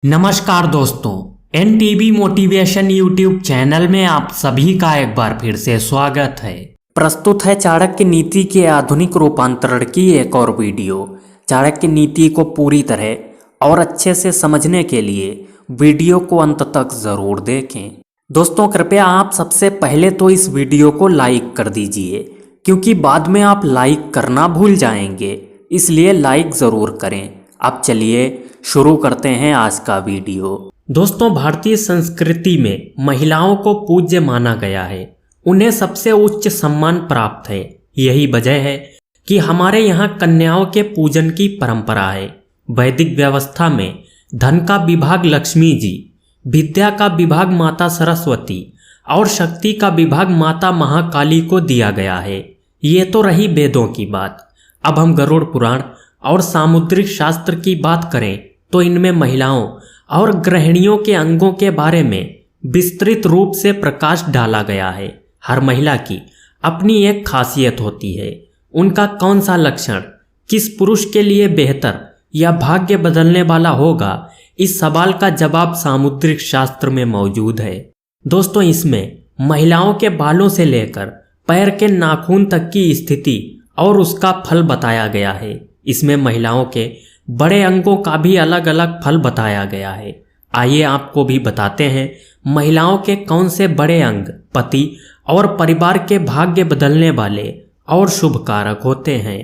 नमस्कार दोस्तों, NTV motivation YouTube channel में आप सभी का एक बार फिर से स्वागत है। प्रस्तुत है चाणक्य नीति के आधुनिक रूपांतरण की एक और वीडियो। चाणक्य नीति को पूरी तरह और अच्छे से समझने के लिए वीडियो को अंत तक ज़रूर देखें। दोस्तों कृपया आप सबसे पहले तो इस वीडियो को लाइक कर दीजिए, क्योंकि बाद में आप लाइक करना भूल जाएंगे, इसलिए लाइक ज़रूर करें। अब चलिए शुरू करते हैं आज का वीडियो। दोस्तों, भारतीय संस्कृति में महिलाओं को पूज्य माना गया है, उन्हें सबसे उच्च सम्मान प्राप्त है। यही वजह है कि हमारे यहाँ कन्याओं के पूजन की परंपरा है। वैदिक व्यवस्था में धन का विभाग लक्ष्मी जी, विद्या का विभाग माता सरस्वती और शक्ति का विभाग माता महाकाली को दिया गया है। ये तो रही वेदों की बात। अब हम गरुड़ पुराण और सामुद्रिक शास्त्र की बात करें तो इनमें महिलाओं और गृहिणियों के अंगों के बारे में विस्तृत रूप से प्रकाश डाला गया है। हर महिला की अपनी एक खासियत होती है। उनका कौन सा लक्षण किस पुरुष के लिए बेहतर या भाग्य बदलने वाला होगा, इस सवाल का जवाब सामुद्रिक शास्त्र में मौजूद है। दोस्तों, इसमें महिलाओं के बालों से लेकर पैर के नाखून तक की स्थिति और उसका फल बताया गया है। इसमें महिलाओं के बड़े अंगों का भी अलग अलग फल बताया गया है। आइए आपको भी बताते हैं महिलाओं के कौन से बड़े अंग पति और परिवार के भाग्य बदलने वाले और शुभ कारक होते हैं।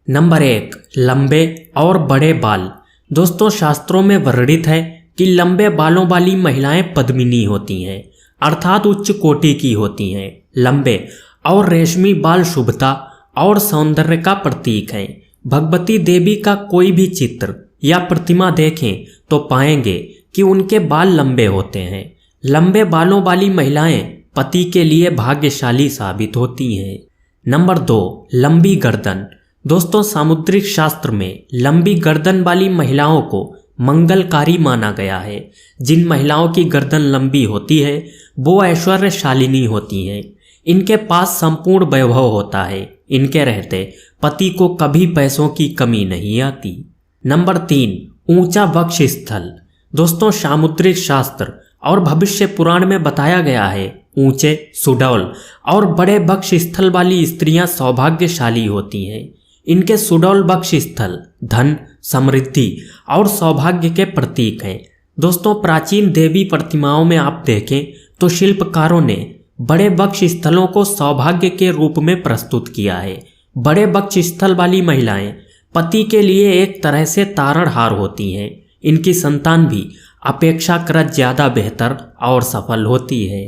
नंबर 1, लंबे और बड़े बाल। दोस्तों, शास्त्रों में वर्णित है कि लंबे बालों वाली महिलाएं पद्मिनी होती हैं, अर्थात उच्च कोटि की होती हैं। लंबे और रेशमी बाल शुभता और सौंदर्य का प्रतीक हैं। भगवती देवी का कोई भी चित्र या प्रतिमा देखें तो पाएंगे कि उनके बाल लंबे होते हैं। लंबे बालों वाली महिलाएं पति के लिए भाग्यशाली साबित होती हैं। नंबर 2, लंबी गर्दन। दोस्तों, सामुद्रिक शास्त्र में लंबी गर्दन वाली महिलाओं को मंगलकारी माना गया है। जिन महिलाओं की गर्दन लंबी होती है वो ऐश्वर्यशालिनी होती हैं। इनके पास संपूर्ण वैभव होता है। इनके रहते पति को कभी पैसों की कमी नहीं आती। नंबर 3, ऊंचा वक्ष स्थल। दोस्तों, सामुद्रिक शास्त्र और भविष्य पुराण में बताया गया है ऊंचे, सुडौल और बड़े वक्ष स्थल वाली स्त्रियां सौभाग्यशाली होती हैं। इनके सुडौल वक्ष स्थल धन, समृद्धि और सौभाग्य के प्रतीक हैं। दोस्तों, प्राचीन देवी प्रतिमाओं में आप देखें तो शिल्पकारों ने बड़े वक्ष स्थलों को सौभाग्य के रूप में प्रस्तुत किया है। बड़े वक्ष स्थल वाली महिलाएं पति के लिए एक तरह से तारणहार होती हैं। इनकी संतान भी अपेक्षाकृत ज़्यादा बेहतर और सफल होती है।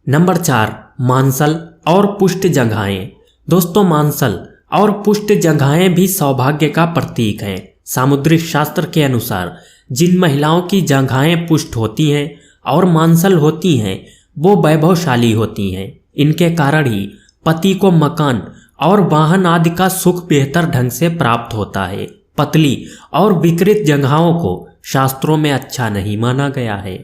नंबर 4, मांसल और पुष्ट जंघाएं। दोस्तों, मांसल और पुष्ट जंघाएं भी सौभाग्य का प्रतीक हैं। सामुद्रिक शास्त्र के अनुसार जिन महिलाओं की जंघाएं पुष्ट होती हैं और मांसल होती हैं वो वैभवशाली होती हैं। इनके कारण ही पति को मकान और वाहन आदि का सुख बेहतर ढंग से प्राप्त होता है। पतली और विकृत जंघाओं को शास्त्रों में अच्छा नहीं माना गया है।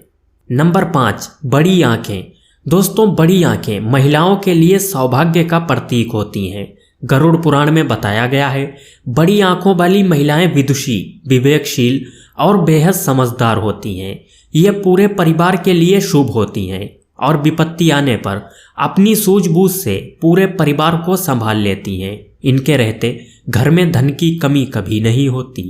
नंबर 5, बड़ी आंखें। दोस्तों, बड़ी आंखें महिलाओं के लिए सौभाग्य का प्रतीक होती हैं। गरुड़ पुराण में बताया गया है बड़ी आंखों वाली महिलाएं विदुषी, विवेकशील और बेहद समझदार होती हैं। ये पूरे परिवार के लिए शुभ होती हैं और विपत्ति आने पर अपनी सूझबूझ से पूरे परिवार को संभाल लेती हैं। इनके रहते घर में धन की कमी कभी नहीं होती।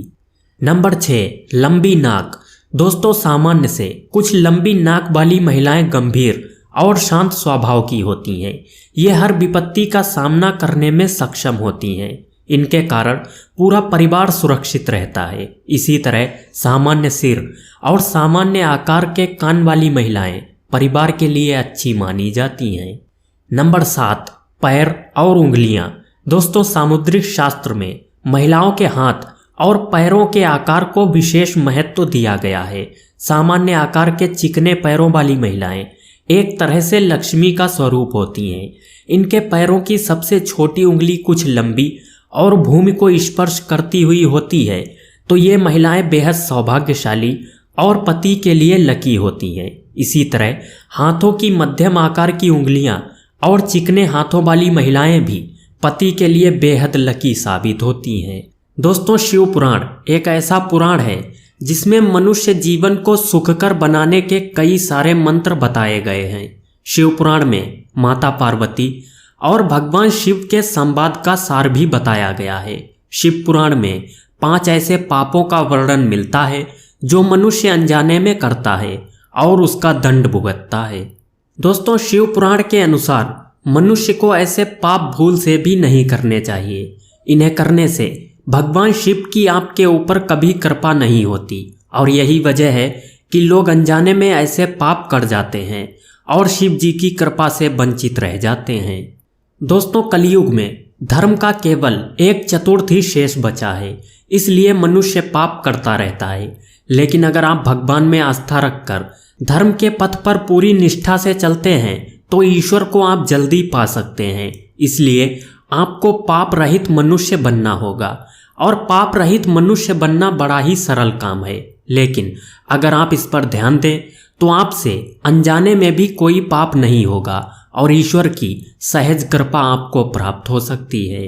नंबर 6, लंबी नाक। दोस्तों, सामान्य से कुछ लंबी नाक वाली महिलाएं गंभीर और शांत स्वभाव की होती हैं। ये हर विपत्ति का सामना करने में सक्षम होती हैं। इनके कारण पूरा परिवार सुरक्षित रहता है। इसी तरह सामान्य सिर और सामान्य आकार के कान वाली महिलाएं परिवार के लिए अच्छी मानी जाती हैं। नंबर 7, पैर और उंगलियां। दोस्तों, सामुद्रिक शास्त्र में महिलाओं के हाथ और पैरों के आकार को विशेष महत्व दिया गया है। सामान्य आकार के चिकने पैरों वाली महिलाएं एक तरह से लक्ष्मी का स्वरूप होती हैं। इनके पैरों की सबसे छोटी उंगली कुछ लंबी और भूमि को स्पर्श करती हुई होती है, तो ये महिलाएं बेहद सौभाग्यशाली और पति के लिए लकी होती हैं। इसी तरह हाथों की मध्यम आकार की उंगलियां और चिकने हाथों वाली महिलाएं भी पति के लिए बेहद लकी साबित होती हैं। दोस्तों, शिव पुराण एक ऐसा पुराण है जिसमें मनुष्य जीवन को सुखकर बनाने के कई सारे मंत्र बताए गए हैं। शिव पुराण में माता पार्वती और भगवान शिव के संवाद का सार भी बताया गया है। शिव पुराण में 5 ऐसे पापों का वर्णन मिलता है जो मनुष्य अनजाने में करता है और उसका दंड भुगतता है। दोस्तों, शिव पुराण के अनुसार मनुष्य को ऐसे पाप भूल से भी नहीं करने चाहिए। इन्हें करने से भगवान शिव की आपके ऊपर कभी कृपा नहीं होती और यही वजह है कि लोग अनजाने में ऐसे पाप कर जाते हैं और शिव जी की कृपा से वंचित रह जाते हैं। दोस्तों, कलयुग में धर्म का केवल 1/4 ही शेष बचा है, इसलिए मनुष्य पाप करता रहता है। लेकिन अगर आप भगवान में आस्था रखकर धर्म के पथ पर पूरी निष्ठा से चलते हैं तो ईश्वर को आप जल्दी पा सकते हैं। इसलिए आपको पाप रहित मनुष्य बनना होगा और पाप रहित मनुष्य बनना बड़ा ही सरल काम है। लेकिन अगर आप इस पर ध्यान दें तो आपसे अनजाने में भी कोई पाप नहीं होगा और ईश्वर की सहज कृपा आपको प्राप्त हो सकती है।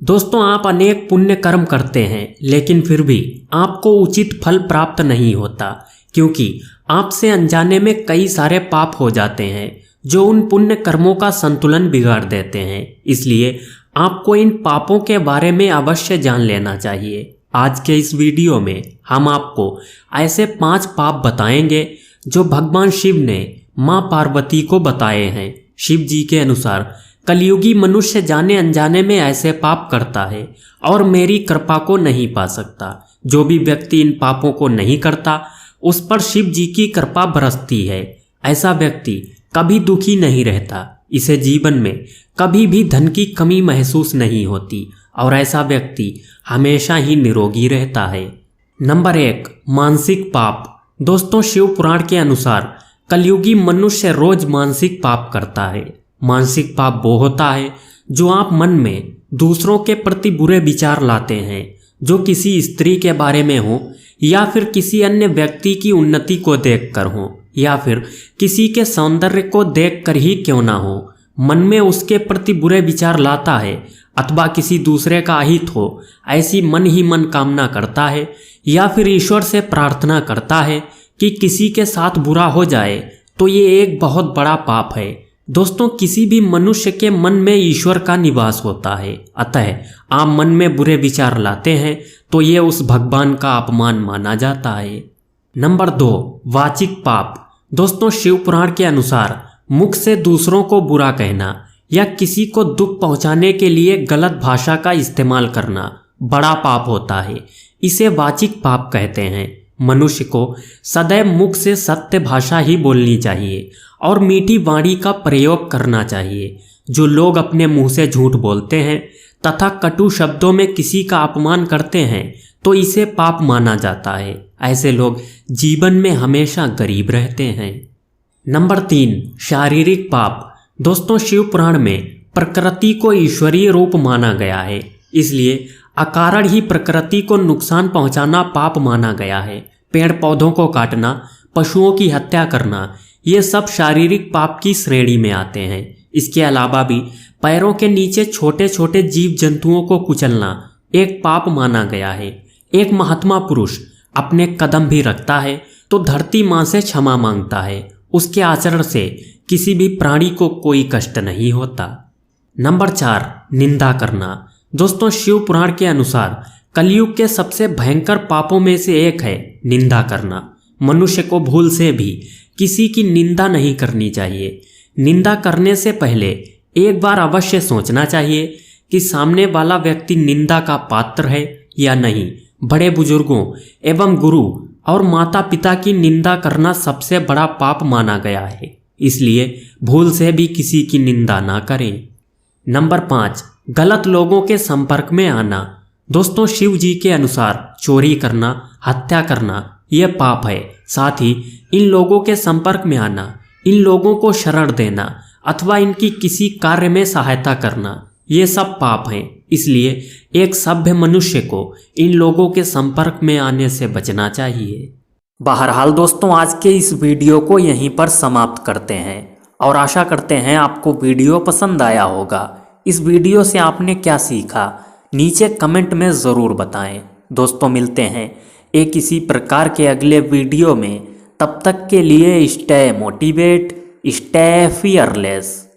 दोस्तों, आप अनेक पुण्य कर्म करते हैं लेकिन फिर भी आपको उचित फल प्राप्त नहीं होता, क्योंकि आपसे अनजाने में कई सारे पाप हो जाते हैं जो उन पुण्य कर्मों का संतुलन बिगाड़ देते हैं। इसलिए आपको इन पापों के बारे में अवश्य जान लेना चाहिए। आज के इस वीडियो में हम आपको ऐसे 5 पाप बताएंगे जो भगवान शिव ने माँ पार्वती को बताए हैं। शिव जी के अनुसार कलयुगी मनुष्य जाने अनजाने में ऐसे पाप करता है और मेरी कृपा को नहीं पा सकता। जो भी व्यक्ति इन पापों को नहीं करता उस पर शिव जी की कृपा बरसती है। ऐसा व्यक्ति कभी दुखी नहीं रहता, इसे जीवन में कभी भी धन की कमी महसूस नहीं होती और ऐसा व्यक्ति हमेशा ही निरोगी रहता है। नंबर 1, मानसिक पाप। दोस्तों, शिव पुराण के अनुसार कलयुगी मनुष्य रोज मानसिक पाप करता है। मानसिक पाप वो होता है जो आप मन में दूसरों के प्रति बुरे विचार लाते हैं, जो किसी स्त्री के बारे में हो या फिर किसी अन्य व्यक्ति की उन्नति को देखकर हो या फिर किसी के सौंदर्य को देखकर ही क्यों ना हो, मन में उसके प्रति बुरे विचार लाता है अथवा किसी दूसरे का अहित हो ऐसी मन ही मन कामना करता है या फिर ईश्वर से प्रार्थना करता है कि किसी के साथ बुरा हो जाए, तो ये एक बहुत बड़ा पाप है। दोस्तों, किसी भी मनुष्य के मन में ईश्वर का निवास होता है, अतः आप मन में बुरे विचार लाते हैं तो ये उस भगवान का अपमान माना जाता है। नंबर 2, वाचिक पाप। दोस्तों, शिव पुराण के अनुसार मुख से दूसरों को बुरा कहना या किसी को दुख पहुंचाने के लिए गलत भाषा का इस्तेमाल करना बड़ा पाप होता है। इसे वाचिक पाप कहते हैं। मनुष्य को सदैव मुख से सत्य भाषा ही बोलनी चाहिए और मीठी वाणी का प्रयोग करना चाहिए। जो लोग अपने मुंह से झूठ बोलते हैं तथा कटु शब्दों में किसी का अपमान करते हैं तो इसे पाप माना जाता है। ऐसे लोग जीवन में हमेशा गरीब रहते हैं। नंबर 3, शारीरिक पाप। दोस्तों, शिव पुराण में प्रकृति को ईश्वरीय रूप माना गया है, इसलिए अकारण ही प्रकृति को नुकसान पहुंचाना पाप माना गया है। पेड़ पौधों को काटना, पशुओं की हत्या करना, ये सब शारीरिक पाप की श्रेणी में आते हैं। इसके अलावा भी पैरों के नीचे छोटे छोटे जीव जंतुओं को कुचलना एक पाप माना गया है। एक महात्मा पुरुष अपने कदम भी रखता है तो धरती माँ से क्षमा मांगता है, उसके आचरण से किसी भी प्राणी को कोई कष्ट नहीं होता। नंबर 4, निंदा करना। दोस्तों, शिव पुराण के अनुसार कलयुग के सबसे भयंकर पापों में से एक है निंदा करना। मनुष्य को भूल से भी किसी की निंदा नहीं करनी चाहिए। निंदा करने से पहले एक बार अवश्य सोचना चाहिए कि सामने वाला व्यक्ति निंदा का पात्र है या नहीं। बड़े बुजुर्गों एवं गुरु और माता पिता की निंदा करना सबसे बड़ा पाप माना गया है, इसलिए भूल से भी किसी की निंदा ना करें। नंबर 5, गलत लोगों के संपर्क में आना। दोस्तों, शिव जी के अनुसार चोरी करना, हत्या करना यह पाप है। साथ ही इन लोगों के संपर्क में आना, इन लोगों को शरण देना अथवा इनकी किसी कार्य में सहायता करना, ये सब पाप हैं। इसलिए एक सभ्य मनुष्य को इन लोगों के संपर्क में आने से बचना चाहिए। बहरहाल दोस्तों, आज के इस वीडियो को यहीं पर समाप्त करते हैं और आशा करते हैं आपको वीडियो पसंद आया होगा। इस वीडियो से आपने क्या सीखा नीचे कमेंट में ज़रूर बताएं। दोस्तों, मिलते हैं एक इसी प्रकार के अगले वीडियो में। तब तक के लिए स्टे मोटिवेट, स्टे फियरलेस।